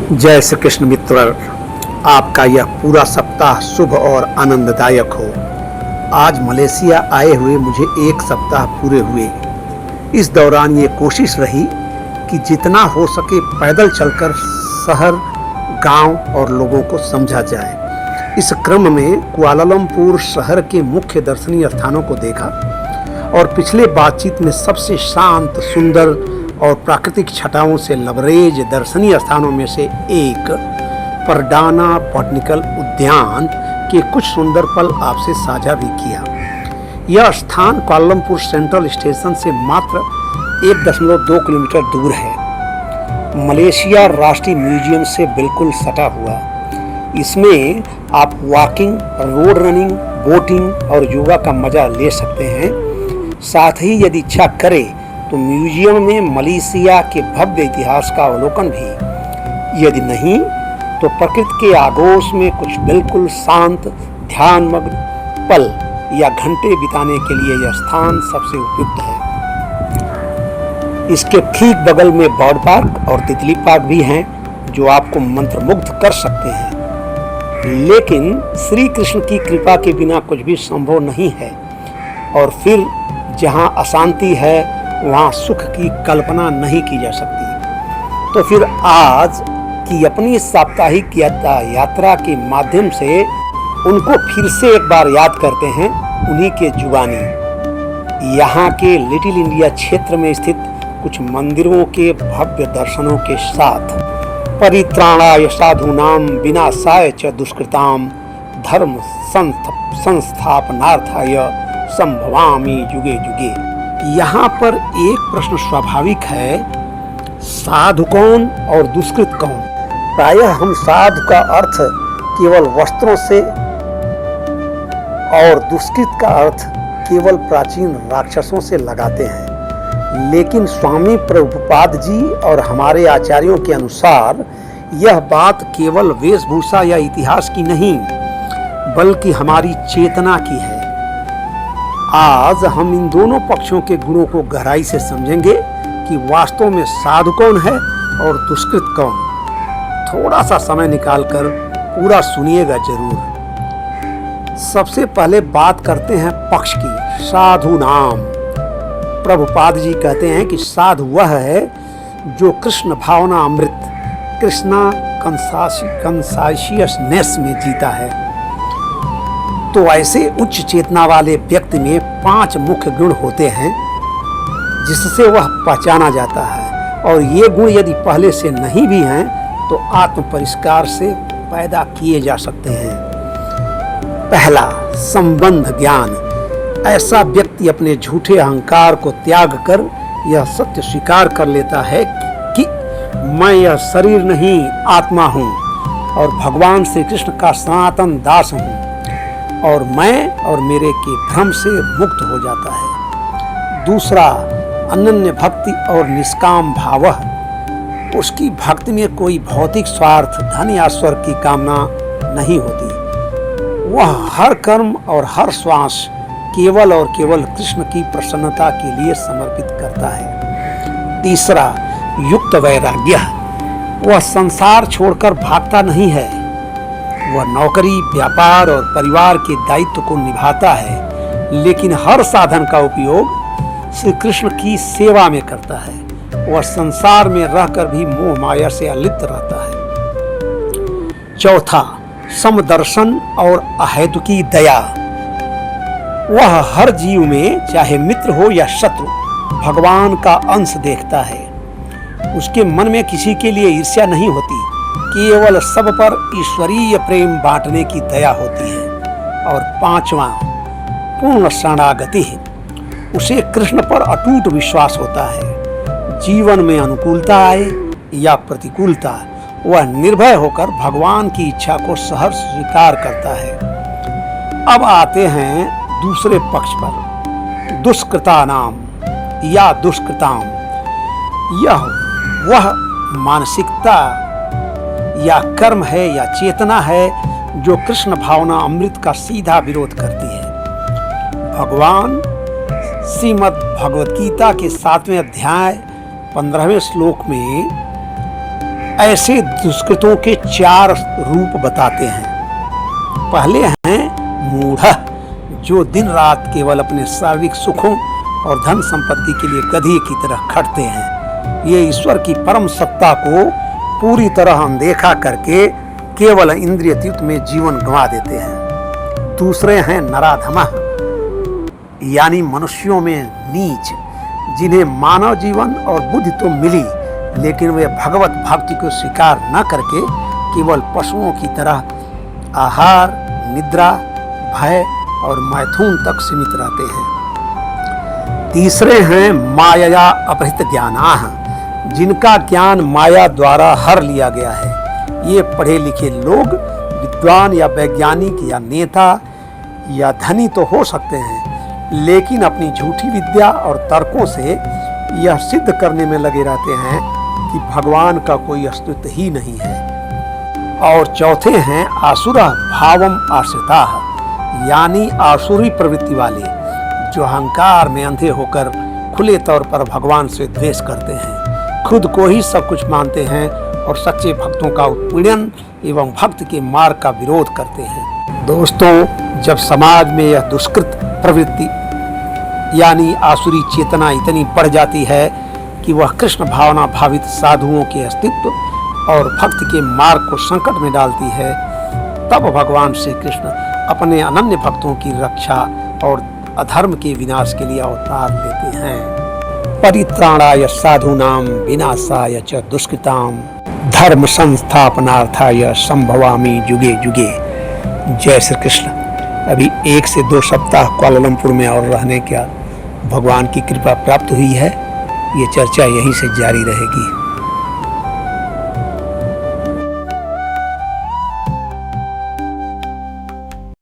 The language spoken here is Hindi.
जय श्री कृष्ण मित्र, आपका यह पूरा सप्ताह शुभ और आनंददायक हो। आज मलेशिया आए हुए मुझे 1 सप्ताह पूरे हुए। इस दौरान ये कोशिश रही कि जितना हो सके पैदल चलकर शहर, गांव और लोगों को समझा जाए। इस क्रम में कुआलालंपुर शहर के मुख्य दर्शनीय स्थानों को देखा और पिछले बातचीत में सबसे शांत, सुंदर और प्राकृतिक छटाओं से लबरेज दर्शनीय स्थानों में से एक परडाना बॉटनिकल उद्यान के कुछ सुंदर पल आपसे साझा भी किया। यह स्थान कुआलालंपुर सेंट्रल स्टेशन से मात्र 1.2 किलोमीटर दूर है। मलेशिया राष्ट्रीय म्यूजियम से बिल्कुल सटा हुआ। इसमें आप वॉकिंग, रोड रनिंग, बोटिंग और योगा का मजा ले सकते हैं। साथ ही यदि इच्छा करे तो म्यूजियम में मलेशिया के भव्य इतिहास का अवलोकन भी। यदि नहीं तो प्रकृति के आगोश में कुछ बिल्कुल शांत, ध्यानमग्न पल या घंटे बिताने के लिए यह स्थान सबसे उपयुक्त है। इसके ठीक बगल में बर्ड पार्क और तितली पार्क भी हैं, जो आपको मंत्रमुग्ध कर सकते हैं। लेकिन श्री कृष्ण की कृपा के बिना कुछ भी संभव नहीं है, और फिर जहां अशांति है वहां सुख की कल्पना नहीं की जा सकती। तो फिर आज की अपनी साप्ताहिक यात्रा के माध्यम से उनको फिर से एक बार याद करते हैं, उन्हीं के जुबानी। यहाँ के लिटिल इंडिया क्षेत्र में स्थित कुछ मंदिरों के भव्य दर्शनों के साथ परित्राणाय साधूनाम विनाशाय च दुष्कृताम धर्म संस्थापनार्थाय संभवामि युगे युगे। यहाँ पर एक प्रश्न स्वाभाविक है, साधु कौन और दुष्कृत कौन? प्रायः हम साधु का अर्थ केवल वस्त्रों से और दुष्कृत का अर्थ केवल प्राचीन राक्षसों से लगाते हैं। लेकिन स्वामी प्रभुपाद जी और हमारे आचार्यों के अनुसार यह बात केवल वेशभूषा या इतिहास की नहीं, बल्कि हमारी चेतना की है। आज हम इन दोनों पक्षों के गुणों को गहराई से समझेंगे कि वास्तव में साधु कौन है और दुष्कृत कौन। थोड़ा सा समय निकालकर पूरा सुनिएगा जरूर। सबसे पहले बात करते हैं पक्ष की, साधु नाम। प्रभुपाद जी कहते हैं कि साधु वह है जो कृष्ण भावना अमृत, कृष्णा कॉन्साशियसनेस में जीता है। तो ऐसे उच्च चेतना वाले व्यक्ति में 5 मुख्य गुण होते हैं जिससे वह पहचाना जाता है, और ये गुण यदि पहले से नहीं भी हैं तो आत्म परिष्कार से पैदा किए जा सकते हैं। पहला, संबंध ज्ञान। ऐसा व्यक्ति अपने झूठे अहंकार को त्याग कर यह सत्य स्वीकार कर लेता है कि मैं यह शरीर नहीं, आत्मा हूँ और भगवान श्री कृष्ण का सनातन दास हूँ, और मैं और मेरे के भ्रम से मुक्त हो जाता है। दूसरा, अनन्य भक्ति और निष्काम भाव। उसकी भक्ति में कोई भौतिक स्वार्थ, धन या स्वर्ग की कामना नहीं होती। वह हर कर्म और हर श्वास केवल और केवल कृष्ण की प्रसन्नता के लिए समर्पित करता है। तीसरा, युक्त वैराग्य। वह संसार छोड़कर भागता नहीं है। वह नौकरी, व्यापार और परिवार के दायित्व को निभाता है, लेकिन हर साधन का उपयोग श्री कृष्ण की सेवा में करता है। वह संसार में रहकर भी मोह माया से अलिप्त रहता है। चौथा, समदर्शन और अहेतुकी दया। वह हर जीव में, चाहे मित्र हो या शत्रु, भगवान का अंश देखता है। उसके मन में किसी के लिए ईर्ष्या नहीं होती, केवल सब पर ईश्वरीय प्रेम बांटने की दया होती है। और पांचवा, पूर्ण शरणागति। उसे कृष्ण पर अटूट विश्वास होता है। जीवन में अनुकूलता आए या प्रतिकूलता, वह निर्भय होकर भगवान की इच्छा को सहर्ष स्वीकार करता है। अब आते हैं दूसरे पक्ष पर, दुष्कृता नाम या दुष्कृताम। यह वह मानसिकता या कर्म है या चेतना है जो कृष्ण भावना अमृत का सीधा विरोध करती है। भगवान श्रीमद् भगवद गीता के 7वें अध्याय 15वें श्लोक में ऐसे दुष्कृतों के 4 रूप बताते हैं। पहले हैं मूढ़, जो दिन रात केवल अपने शारीरिक सुखों और धन संपत्ति के लिए गधे की तरह खटते हैं। ये ईश्वर की परम सत्ता को पूरी तरह अनदेखा करके केवल इंद्रिय तृप्त में जीवन गंवा देते हैं। दूसरे हैं नराधमः, यानी मनुष्यों में नीच, जिन्हें मानव जीवन और बुद्धि तो मिली, लेकिन वे भगवत भक्ति को स्वीकार न करके केवल पशुओं की तरह आहार, निद्रा, भय और मैथुन तक सीमित रहते हैं। तीसरे हैं माया अपहृत ज्ञानाः, जिनका ज्ञान माया द्वारा हर लिया गया है। ये पढ़े लिखे लोग विद्वान या वैज्ञानिक या नेता या धनी तो हो सकते हैं, लेकिन अपनी झूठी विद्या और तर्कों से यह सिद्ध करने में लगे रहते हैं कि भगवान का कोई अस्तित्व ही नहीं है। और चौथे हैं आसुरा भावम आश्रिताः, यानी आसुरी प्रवृत्ति वाले, जो अहंकार में अंधे होकर खुले तौर पर भगवान से द्वेष करते हैं, खुद को ही सब कुछ मानते हैं और सच्चे भक्तों का उत्पीड़न एवं भक्त के मार्ग का विरोध करते हैं। दोस्तों, जब समाज में यह दुष्कृत प्रवृत्ति यानी आसुरी चेतना इतनी बढ़ जाती है कि वह कृष्ण भावना भावित साधुओं के अस्तित्व और भक्त के मार्ग को संकट में डालती है, तब भगवान श्री कृष्ण अपने अनन्य भक्तों की रक्षा और अधर्म के विनाश के लिए अवतार लेते हैं। परित्राणाय साधूनां विनाशाय च दुष्कृतां धर्म संस्थापनार्थाय संभवामि जुगे जुगे। जय श्री कृष्ण। अभी 1 से 2 सप्ताह कुआलालंपुर में और रहने का भगवान की कृपा प्राप्त हुई है। ये चर्चा यहीं से जारी रहेगी।